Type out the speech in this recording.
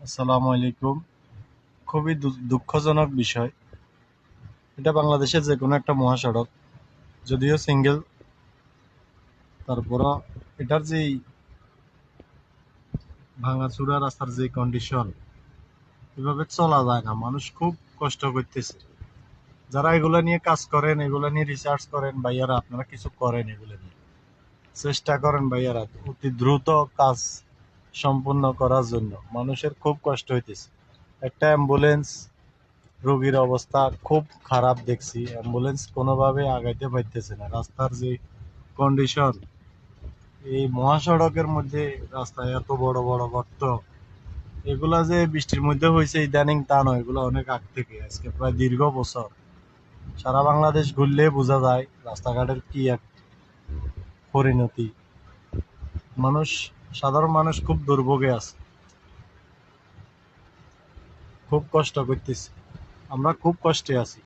আসসালামু আলাইকুম। খুবই দুঃখজনক বিষয়। এটা বাংলাদেশের যে কোনো একটা মহাসড়ক, যদিও সিঙ্গেল, তারপরও এটার যে ভাঙাচুরা রাস্তার যে কন্ডিশন, এভাবে চলা যায় না। মানুষ খুব কষ্ট করতেছে। যারা এগুলো নিয়ে কাজ করেন, এগুলো নিয়ে রিসার্চ করেন, ভাইয়ারা আপনারা কিছু করেন, এগুলো নিয়ে চেষ্টা করেন ভাইয়ারা, অতি দ্রুত কাজ সম্পূর্ণ করার জন্য। মানুষের খুব কষ্ট হইতেছে। একটা অ্যাম্বুলেন্স রোগীর অবস্থা খুব খারাপ দেখছি। অ্যাম্বুলেন্স কোনোভাবে আগাইতে পারতেছে না। রাস্তার যে কন্ডিশন, এই মহাসড়কের মধ্যে রাস্তায় এত বড় বড় গর্ত, এগুলা যে বৃষ্টির মধ্যে হয়েছে ইদানিং তা নয়, এগুলো অনেক আগ থেকে, আজকে প্রায় দীর্ঘ বছর। সারা বাংলাদেশ ঘুরলে বোঝা যায় রাস্তাঘাটের কি এক পরিণতি। মানুষ, সাধারণ মানুষ খুব দুর্ভোগে আছে, খুব কষ্ট করতেছে। আমরা খুব কষ্টে আছি।